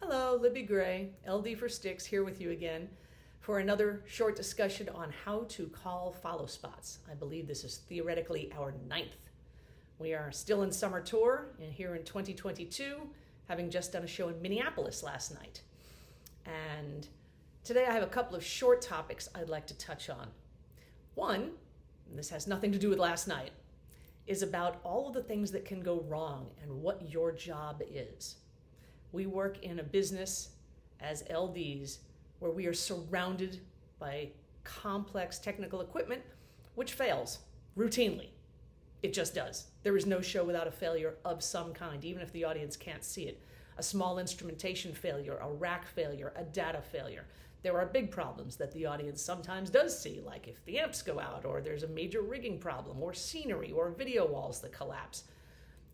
Hello, Libby Gray, LD for Sticks, here with you again for another short discussion on how to call follow spots. I believe this is theoretically our 9th. We are still in summer tour and here in 2022, having just done a show in Minneapolis last night. And today I have a couple of short topics I'd like to touch on. One, and this has nothing to do with last night, is about all of the things that can go wrong and what your job is. We work in a business as LDs where we are surrounded by complex technical equipment which fails routinely. It just does. There is no show without a failure of some kind, even if the audience can't see it. A small instrumentation failure, a rack failure, a data failure. There are big problems that the audience sometimes does see, like if the amps go out, or there's a major rigging problem, or scenery, or video walls that collapse.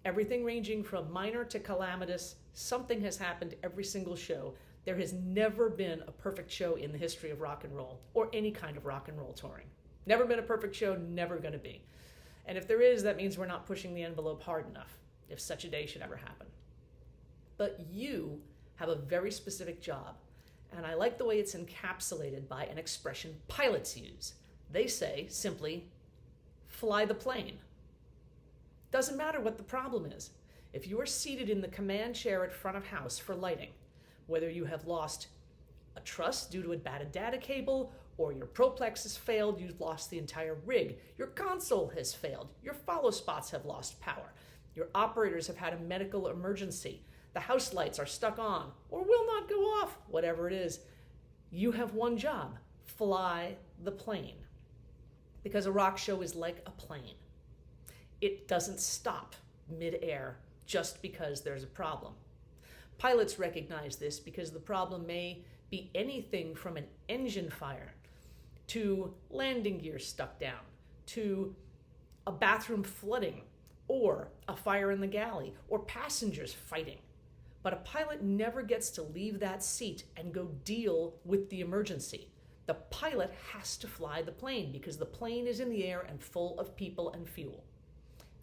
Everything ranging from minor to calamitous, something has happened every single show. There has never been a perfect show in the history of rock and roll, or any kind of rock and roll touring. Never been a perfect show, never gonna be. And if there is, that means we're not pushing the envelope hard enough, if such a day should ever happen. But you have a very specific job, and I like the way it's encapsulated by an expression pilots use. They say, simply, fly the plane. Doesn't matter what the problem is. If you are seated in the command chair at front of house for lighting, whether you have lost a truss due to a batted data cable, or your Proplex has failed, you've lost the entire rig, your console has failed, your follow spots have lost power, your operators have had a medical emergency, the house lights are stuck on or will not go off, whatever it is, you have one job: fly the plane. Because a rock show is like a plane. It doesn't stop mid-air just because there's a problem. Pilots recognize this because the problem may be anything from an engine fire to landing gear stuck down, to a bathroom flooding, or a fire in the galley, or passengers fighting. But a pilot never gets to leave that seat and go deal with the emergency. The pilot has to fly the plane because the plane is in the air and full of people and fuel.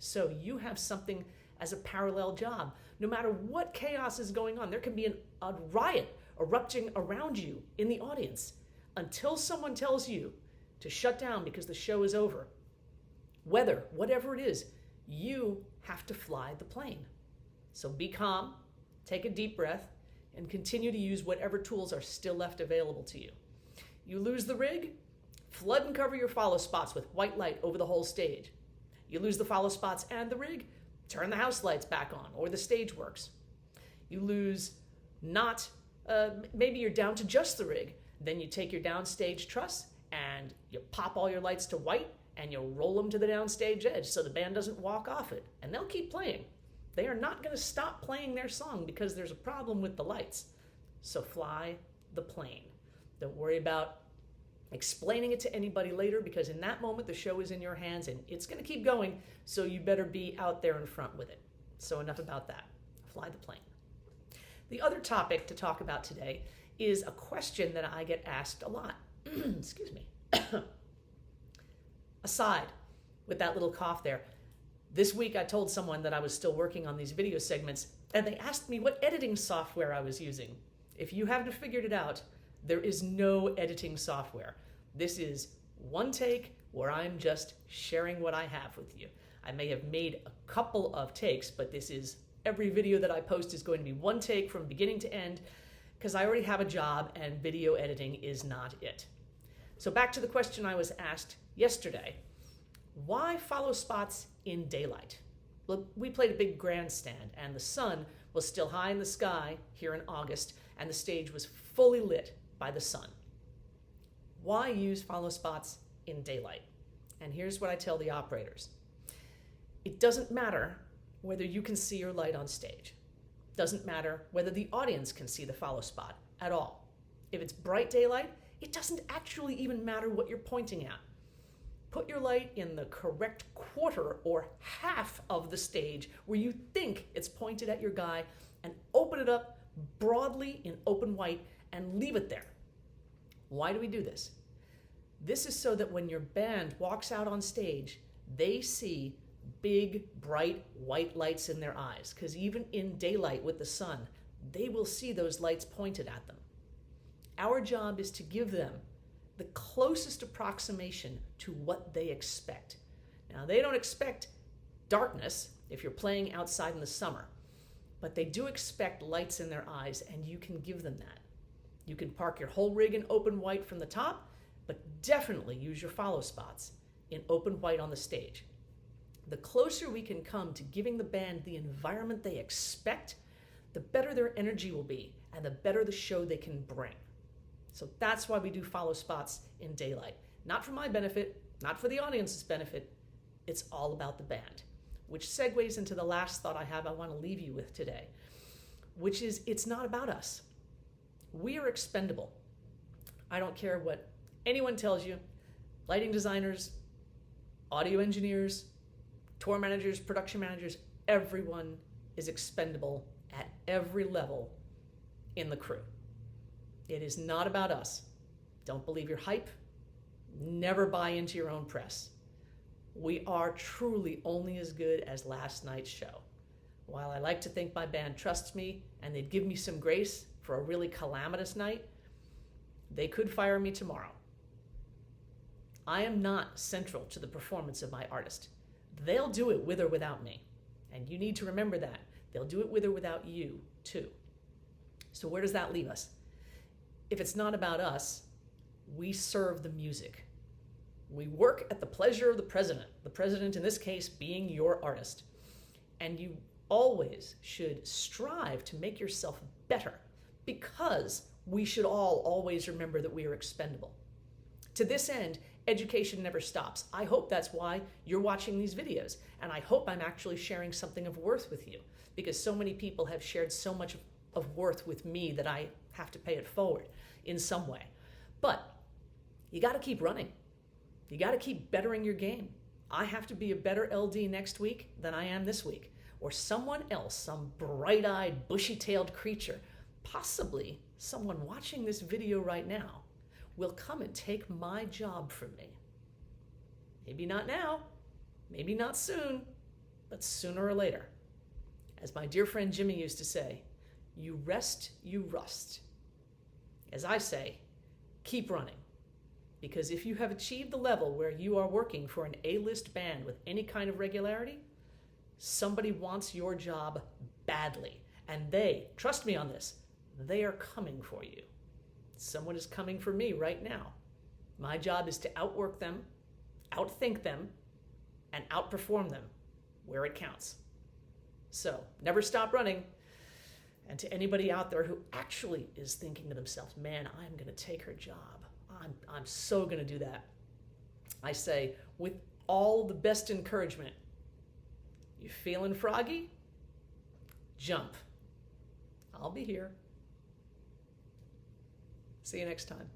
So you have something as a parallel job. No matter what chaos is going on, there can be a riot erupting around you in the audience until someone tells you to shut down because the show is over. Weather, whatever it is, you have to fly the plane. So be calm, take a deep breath, and continue to use whatever tools are still left available to you. You lose the rig, flood and cover your follow spots with white light over the whole stage. You lose the follow spots and the rig, turn the house lights back on, or the stage works. You lose maybe you're down to just the rig. Then you take your downstage truss and you pop all your lights to white and you roll them to the downstage edge so the band doesn't walk off it. And they'll keep playing. They are not going to stop playing their song because there's a problem with the lights. So fly the plane. Don't worry about explaining it to anybody later, because in that moment the show is in your hands and it's going to keep going, so you better be out there in front with it. So enough about that. Fly the plane. The other topic to talk about today is a question that I get asked a lot. Excuse me. Aside with that little cough there, this week I told someone that I was still working on these video segments, and they asked me what editing software I was using. If you haven't figured it out, there is no editing software. This is one take where I'm just sharing what I have with you. I may have made a couple of takes, but this is every video that I post is going to be one take from beginning to end, because I already have a job and video editing is not it. So back to the question I was asked yesterday. Why follow spots in daylight? Well, we played a big grandstand and the sun was still high in the sky here in August and the stage was fully lit by the sun. Why use follow spots in daylight? And here's what I tell the operators. It doesn't matter whether you can see your light on stage. Doesn't matter whether the audience can see the follow spot at all. If it's bright daylight, it doesn't actually even matter what you're pointing at. Put your light in the correct quarter or half of the stage where you think it's pointed at your guy and open it up broadly in open white and leave it there. Why do we do this? This is so that when your band walks out on stage, they see big, bright, white lights in their eyes. Because even in daylight with the sun, they will see those lights pointed at them. Our job is to give them the closest approximation to what they expect. Now, they don't expect darkness if you're playing outside in the summer, but they do expect lights in their eyes, and you can give them that. You can park your whole rig in open white from the top, but definitely use your follow spots in open white on the stage. The closer we can come to giving the band the environment they expect, the better their energy will be and the better the show they can bring. So that's why we do follow spots in daylight. Not for my benefit, not for the audience's benefit. It's all about the band, which segues into the last thought I want to leave you with today, which is it's not about us. We are expendable. I don't care what anyone tells you. Lighting designers, audio engineers, tour managers, production managers, everyone is expendable at every level in the crew. It is not about us. Don't believe your hype. Never buy into your own press. We are truly only as good as last night's show. While I like to think my band trusts me and they'd give me some grace for a really calamitous night, they could fire me tomorrow. I am not central to the performance of my artist. They'll do it with or without me. And you need to remember that. They'll do it with or without you, too. So where does that leave us? If it's not about us, we serve the music. We work at the pleasure of the president in this case being your artist. And you always should strive to make yourself better, because we should all always remember that we are expendable. To this end, education never stops. I hope that's why you're watching these videos, and I hope I'm actually sharing something of worth with you, because so many people have shared so much of worth with me that I have to pay it forward in some way. But you got to keep running. You got to keep bettering your game. I have to be a better LD next week than I am this week, or someone else, some bright-eyed, bushy-tailed creature, possibly someone watching this video right now, will come and take my job from me. Maybe not now, maybe not soon, but sooner or later. As my dear friend Jimmy used to say, you rest, you rust. As I say, keep running. Because if you have achieved the level where you are working for an A-list band with any kind of regularity, somebody wants your job badly. And they, trust me on this, they are coming for you. Someone is coming for me right now. My job is to outwork them, outthink them, and outperform them where it counts. So never stop running. And to anybody out there who actually is thinking to themselves, man, I'm going to take her job. I'm so going to do that. I say, with all the best encouragement, you feeling froggy? Jump. I'll be here. See you next time.